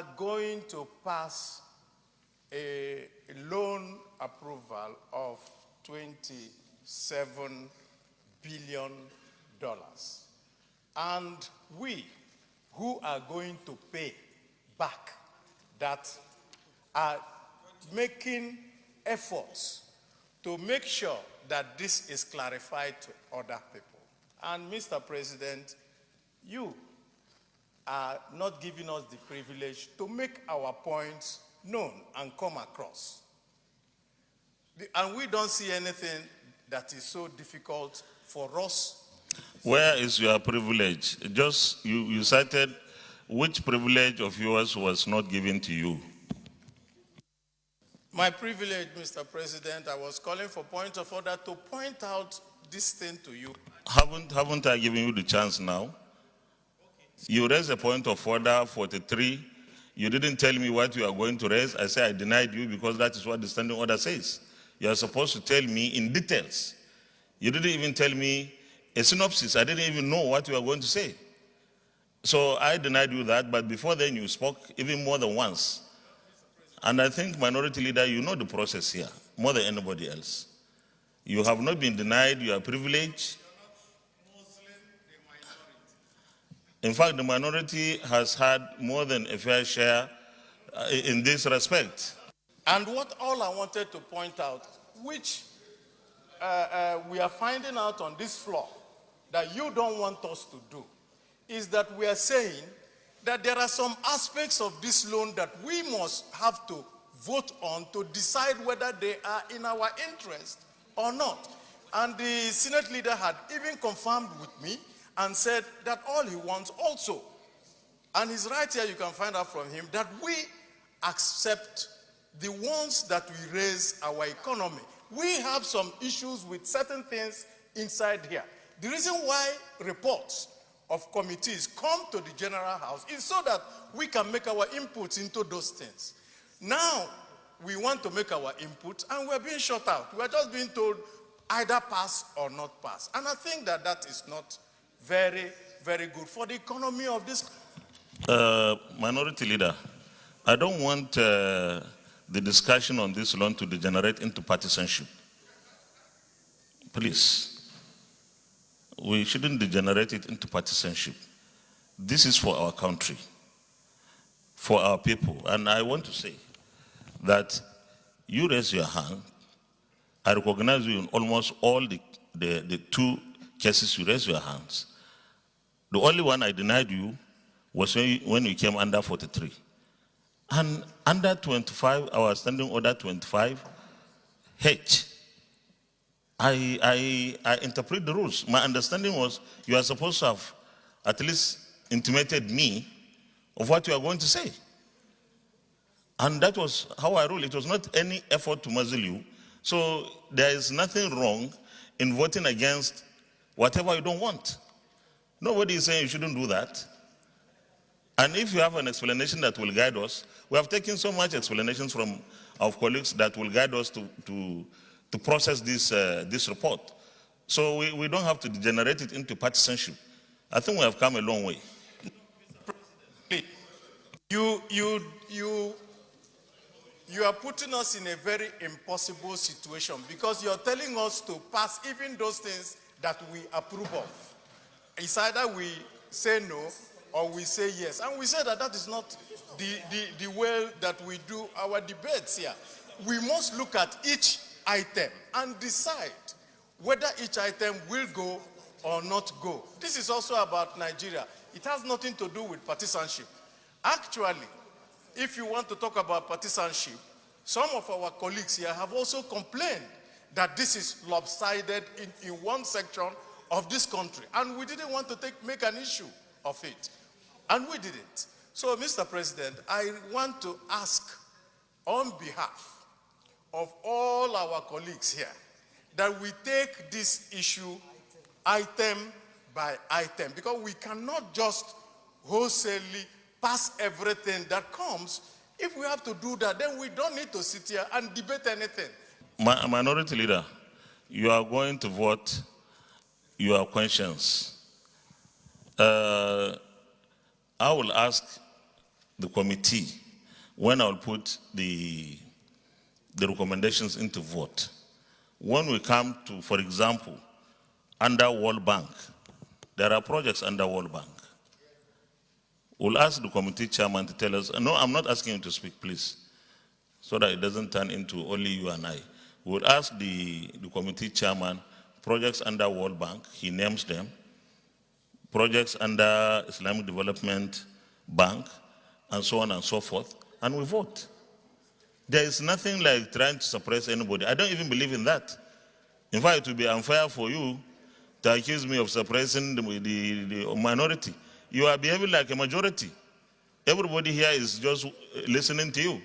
are going to pass a loan approval of $27 billion. And we, who are going to pay back that, are making efforts to make sure that this is clarified to other people. And Mr. President, you are not giving us the privilege to make our points known and come across. And we don't see anything that is so difficult for us. Where is your privilege? Just, you cited which privilege of yours was not given to you? My privilege, Mr. President, I was calling for point of order to point out this thing to you. Haven't I given you the chance now? Okay. You raised a point of order 43. You didn't tell me what you are going to raise. I say I denied you because that is what the standing order says. You are supposed to tell me in details. You didn't even tell me a synopsis. I didn't even know what you were going to say. So I denied you that, but before then you spoke even more than once. And I think, Minority Leader, you know the process here more than anybody else. You have not been denied your privilege. In fact, the minority has had more than a fair share in this respect. And what all I wanted to point out, which we are finding out on this floor that you don't want us to do, is that we are saying that there are some aspects of this loan that we must have to vote on to decide whether they are in our interest or not. And the Senate leader had even confirmed with me and said that all he wants also, and he's right here, you can find out from him, that we accept the ones that we raise our economy. We have some issues with certain things inside here. The reason why reports of committees come to the General House is so that we can make our inputs into those things. Now, we want to make our input and we're being shut out. We're just being told either pass or not pass. And I think that that is not very, very good for the economy of this. Minority Leader, I don't want the discussion on this loan to degenerate into partisanship. Please. We shouldn't degenerate it into partisanship. This is for our country, for our people. And I want to say that you raise your hand. I recognize you in almost all the two cases you raise your hands. The only one I denied you was when you came under 43. And under 25, our standing order 25, H. I interpret the rules. My understanding was you are supposed to have at least intimated me of what you are going to say. And that was how I ruled. It was not any effort to muzzle you. So there is nothing wrong in voting against whatever you don't want. Nobody is saying you shouldn't do that. And if you have an explanation that will guide us, we have taken so much explanations from our colleagues that will guide us to process this report. So we don't have to degenerate it into partisanship. I think we have come a long way. You are putting us in a very impossible situation because you're telling us to pass even those things that we approve of. It's either we say no or we say yes. And we say that that is not the way that we do our debates here. We must look at each item and decide whether each item will go or not go. This is also about Nigeria. It has nothing to do with partisanship. Actually, if you want to talk about partisanship, some of our colleagues here have also complained that this is lopsided in one section of this country. And we didn't want to make an issue of it. And we didn't. So, Mr. President, I want to ask on behalf of all our colleagues here that we take this issue item by item, because we cannot just wholesalely pass everything that comes. If we have to do that, then we don't need to sit here and debate anything. Minority Leader, you are going to vote your conscience. I will ask the committee when I'll put the recommendations into vote. When we come to, for example, under World Bank, there are projects under World Bank. We'll ask the committee chairman to tell us, no, I'm not asking you to speak, please, so that it doesn't turn into only you and I. We'll ask the committee chairman, projects under World Bank, he names them, projects under Islamic Development Bank, and so on and so forth, and we vote. There is nothing like trying to suppress anybody. I don't even believe in that. In fact, it would be unfair for you to accuse me of suppressing the minority. You are behaving like a majority. Everybody here is just listening to you.